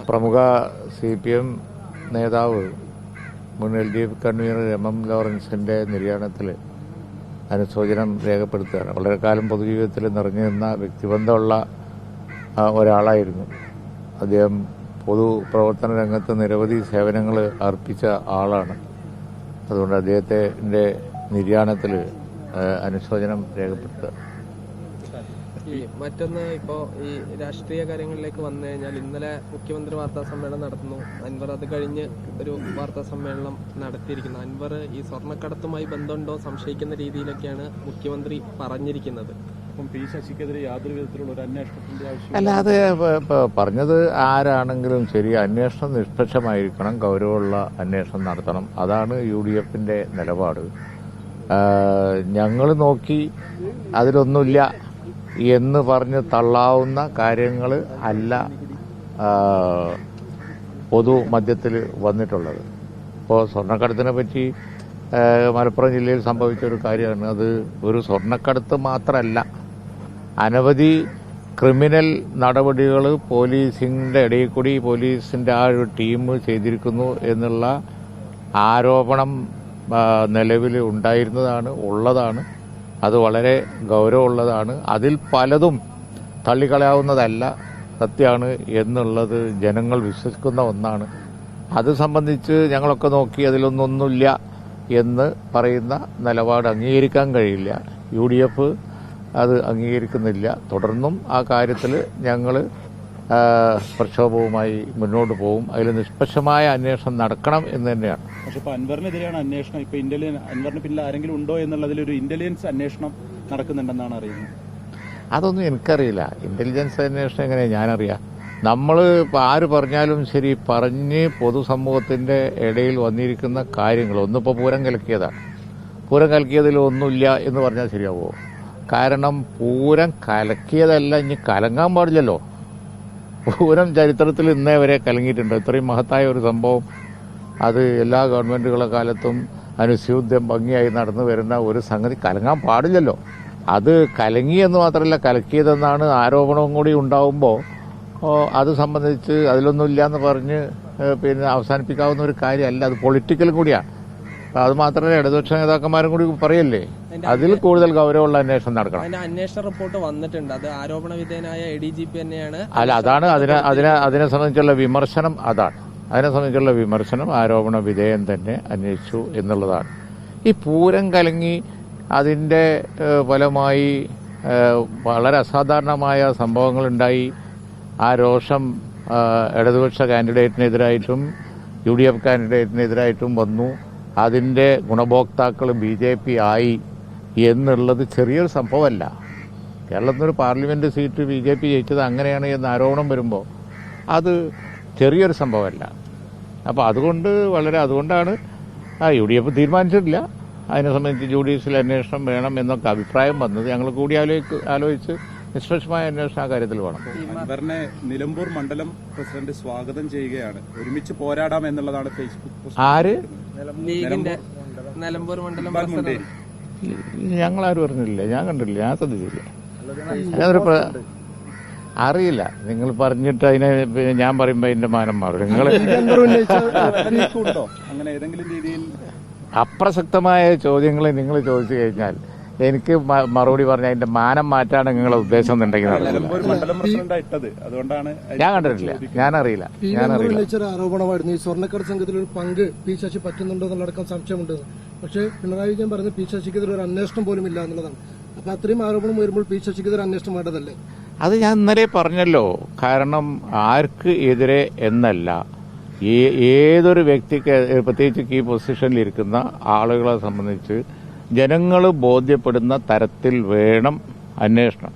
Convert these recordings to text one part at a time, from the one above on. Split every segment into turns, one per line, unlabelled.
പ്രമുഖ CPM നേതാവ് മുൻ LDF കൺവീനർ MM ലോറൻസിന്റെ നിര്യാണത്തിൽ അനുശോചനം രേഖപ്പെടുത്തുകയാണ്. വളരെ കാലം പൊതുജീവിതത്തിൽ നിറഞ്ഞു നിന്ന വ്യക്തിബന്ധമുള്ള ഒരാളായിരുന്നു അദ്ദേഹം. പൊതുപ്രവർത്തന രംഗത്ത് നിരവധി സേവനങ്ങൾ അർപ്പിച്ച ആളാണ്. അതുകൊണ്ട് അദ്ദേഹത്തിന്റെ നിര്യാണത്തിൽ അനുശോചനം രേഖപ്പെടുത്തുക.
മറ്റൊന്ന്, ഇപ്പോൾ ഈ രാഷ്ട്രീയ കാര്യങ്ങളിലേക്ക് വന്നു കഴിഞ്ഞാൽ ഇന്നലെ മുഖ്യമന്ത്രി വാർത്താ സമ്മേളനം നടത്തുന്നു. അൻവർ അത് കഴിഞ്ഞ് ഒരു വാർത്താ സമ്മേളനം നടത്തിയിരിക്കുന്നു. അൻവർ ഈ സ്വർണ്ണക്കടത്തുമായി ബന്ധമുണ്ടോ സംശയിക്കുന്ന രീതിയിലൊക്കെയാണ് മുഖ്യമന്ത്രി പറഞ്ഞിരിക്കുന്നത്.
പി ശശിക്കെതിരെ യാതൊരു വിധത്തിലുള്ള ഒരു അന്വേഷണത്തിന്റെ ആവശ്യം
അല്ലാതെ പറഞ്ഞത് ആരാണെങ്കിലും ശരി, അന്വേഷണം നിഷ്പക്ഷമായിരിക്കണം, ഗൗരവമുള്ള അന്വേഷണം നടത്തണം. അതാണ് UDFന്റെ നിലപാട്. ഞങ്ങൾ നോക്കി അതിലൊന്നുമില്ല എന്ന് പറഞ്ഞ് തള്ളാവുന്ന കാര്യങ്ങൾ അല്ല പൊതുമധ്യത്തിൽ വന്നിട്ടുള്ളത്. ഇപ്പോൾ സ്വർണ്ണക്കടത്തിനെ പറ്റി മലപ്പുറം ജില്ലയിൽ സംഭവിച്ച ഒരു കാര്യമാണ്. അത് ഒരു സ്വർണ്ണക്കടത്ത് മാത്രമല്ല, അനവധി ക്രിമിനൽ നടപടികൾ പോലീസിന്റെ ഇടയിൽ കൂടി പോലീസിന്റെ ആ ഒരു ടീം ചെയ്തിരിക്കുന്നു എന്നുള്ള ആരോപണം നിലവിൽ ഉണ്ടായിരുന്നതാണ്, ഉള്ളതാണ്. അത് വളരെ ഗൗരവമുള്ളതാണ്. അതിൽ പലതും തള്ളിക്കളയാവുന്നതല്ല, സത്യമാണ് എന്നുള്ളത് ജനങ്ങൾ വിശ്വസിക്കുന്ന ഒന്നാണ്. അത് സംബന്ധിച്ച് ഞങ്ങളൊക്കെ നോക്കി അതിലൊന്നൊന്നുമില്ല എന്ന് പറയുന്ന നിലപാട് അംഗീകരിക്കാൻ കഴിയില്ല. UDF അത് അംഗീകരിക്കുന്നില്ല. തുടർന്നും ആ കാര്യത്തിൽ ഞങ്ങൾ പ്രക്ഷോഭവുമായി മുന്നോട്ട് പോകും. അതിൽ നിഷ്പക്ഷമായ അന്വേഷണം നടക്കണം എന്ന് തന്നെയാണ്.
പക്ഷെ ഇപ്പോൾ അൻവറിനെതിരെയാണ് അന്വേഷണം. ഇപ്പോൾ അൻവറിന് പിന്നിൽ ആരെങ്കിലും ഉണ്ടോ എന്നുള്ളതിലൊരു ഇന്റലിജൻസ് അന്വേഷണം നടക്കുന്നുണ്ടെന്നാണ് അറിയുന്നത്.
അതൊന്നും എനിക്കറിയില്ല. ഇന്റലിജൻസ് അന്വേഷണം എങ്ങനെയാണ് ഞാനറിയാം? നമ്മൾ ആര് പറഞ്ഞാലും ശരി, പറഞ്ഞ് പൊതുസമൂഹത്തിന്റെ ഇടയിൽ വന്നിരിക്കുന്ന കാര്യങ്ങൾ ഒന്നിപ്പോൾ പൂരം കലക്കിയതാണ്. പൂരം കലക്കിയതിൽ ഒന്നുമില്ല എന്ന് പറഞ്ഞാൽ ശരിയാവുമോ? കാരണം പൂരം കലക്കിയതല്ല, ഇനി കലങ്ങാൻ പാടില്ലല്ലോ. പൂരം ചരിത്രത്തിൽ ഇന്നേ വരെ കലങ്ങിയിട്ടുണ്ട്. ഇത്രയും മഹത്തായ ഒരു സംഭവം അത് എല്ലാ ഗവൺമെന്റുകളുടെ കാലത്തും അനുസ്യൂതം ഭംഗിയായി നടന്നു വരുന്ന ഒരു സംഗതി കലങ്ങാൻ പാടില്ലല്ലോ. അത് കലങ്ങിയെന്ന് മാത്രമല്ല, കലക്കിയതെന്നാണ് ആരോപണവും കൂടി ഉണ്ടാവുമ്പോൾ അത് സംബന്ധിച്ച് അതിലൊന്നുമില്ല എന്ന് പറഞ്ഞ് പിന്നെ അവസാനിപ്പിക്കാവുന്ന ഒരു കാര്യമല്ല. അത് പൊളിറ്റിക്കലും കൂടിയാണ്. അത് മാത്രമല്ല, ഇടതുപക്ഷ നേതാക്കന്മാരും കൂടി പറയല്ലേ, അതിൽ കൂടുതൽ ഗൗരവമുള്ള അന്വേഷണം നടക്കണം.
അന്വേഷണ റിപ്പോർട്ട് വന്നിട്ടുണ്ട്. അത് ആരോപണ വിധേയനായ ADGP തന്നെയാണ്.
അല്ല, അതാണ് അതിനെ സംബന്ധിച്ചുള്ള വിമർശനം. അതാണ് അതിനെ സംബന്ധിച്ചുള്ള വിമർശനം. ആരോപണ വിധേയൻ തന്നെ അന്വേഷിച്ചു എന്നുള്ളതാണ്. ഈ പൂരം കലങ്ങി അതിന്റെ ഫലമായി വളരെ അസാധാരണമായ സംഭവങ്ങളുണ്ടായി. ആ രോഷം ഇടതുപക്ഷ കാൻഡിഡേറ്റിനെതിരായിട്ടും UDF കാൻഡിഡേറ്റിനെതിരായിട്ടും വന്നു. അതിന്റെ ഗുണഭോക്താക്കൾ BJP ആയി എന്നുള്ളത് ചെറിയൊരു സംഭവമല്ല. കേരളത്തിനൊരു പാർലമെന്റ് സീറ്റ് BJP ജയിച്ചത് അങ്ങനെയാണ് എന്ന് ആരോപണം വരുമ്പോൾ അത് ചെറിയൊരു സംഭവമല്ല. അപ്പോൾ അതുകൊണ്ടാണ് UDF തീരുമാനിച്ചിട്ടില്ല. അതിനെ സംബന്ധിച്ച് ജുഡീഷ്യൽ അന്വേഷണം വേണം എന്നൊക്കെ അഭിപ്രായം വന്നത്. ഞങ്ങൾ കൂടി ആലോചിച്ച് നിഷ്പക്ഷമായ അന്വേഷണം ആ കാര്യത്തിൽ വേണം.
അൻവറിനെ നിലമ്പൂർ മണ്ഡലം പ്രസിഡന്റ് സ്വാഗതം ചെയ്യുകയാണ്. ഒരുമിച്ച് പോരാടാം എന്നുള്ളതാണ് ഫേസ്ബുക്ക് പോസ്റ്റ്.
ആര്?
നിലമ്പൂർ മണ്ഡലം
ഞങ്ങളാരും പറഞ്ഞില്ല, ഞാൻ കണ്ടില്ല, ഞാൻ ശ്രദ്ധിച്ചില്ല. ഞാനൊരു അറിയില്ല. നിങ്ങൾ പറഞ്ഞിട്ട് അതിനെ ഞാൻ പറയുമ്പോൾ അതിന്റെ മാനം മാറും. നിങ്ങൾ
അങ്ങനെ ഏതെങ്കിലും രീതിയിൽ
അപ്രസക്തമായ ചോദ്യങ്ങൾ നിങ്ങൾ ചോദിച്ചു കഴിഞ്ഞാൽ എനിക്ക് മറുപടി പറഞ്ഞ അതിന്റെ മാനം മാറ്റാണ് നിങ്ങളുടെ ഉദ്ദേശം എന്നുണ്ടെങ്കിൽ ഞാൻ കണ്ടിട്ടില്ല, ഞാനറിയില്ല.
ആരോപണമായിരുന്നു ഈ സ്വർണ്ണക്കടത്ത് സംഘത്തിൽ ഒരു പങ്ക് പി ശശി പറ്റുന്നുണ്ടോ എന്നുള്ളടക്കം സംശയമുണ്ട്. പക്ഷേ പിണറായി വിജയൻ പറഞ്ഞ് പി ശശിക്കെതിരെ ഒരു അന്വേഷണം പോലും ഇല്ല എന്നുള്ളതാണ്. അപ്പൊ അത്രയും ആരോപണം വരുമ്പോൾ പി ശശിക്കെതിരെ അന്വേഷണം വേണ്ടതല്ലേ?
അത് ഞാൻ ഇന്നലെ പറഞ്ഞല്ലോ. കാരണം ആർക്ക് എതിരെ എന്നല്ല, ഏതൊരു വ്യക്തിക്ക്, പ്രത്യേകിച്ച് കീ പൊസിഷനിൽ ഇരിക്കുന്ന ആളുകളെ സംബന്ധിച്ച് ജനങ്ങൾ ബോധ്യപ്പെടുന്ന തരത്തിൽ വേണം അന്വേഷണം.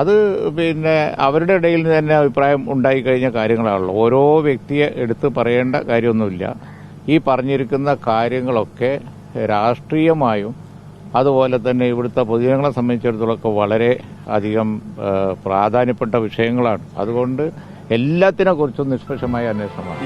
അത് പിന്നെ അവരുടെ ഇടയിൽ തന്നെ അഭിപ്രായം ഉണ്ടായിക്കഴിഞ്ഞ കാര്യങ്ങളാണല്ലോ. ഓരോ വ്യക്തിയെ എടുത്ത് പറയേണ്ട കാര്യമൊന്നുമില്ല. ഈ പറഞ്ഞിരിക്കുന്ന കാര്യങ്ങളൊക്കെ രാഷ്ട്രീയമായും അതുപോലെ തന്നെ ഇവിടുത്തെ പൊതുജനങ്ങളെ സംബന്ധിച്ചിടത്തോളം വളരെ അധികം പ്രാധാന്യപ്പെട്ട വിഷയങ്ങളാണ്. അതുകൊണ്ട് എല്ലാത്തിനെ കുറിച്ചും നിഷ്പക്ഷമായ അന്വേഷണമാണ്.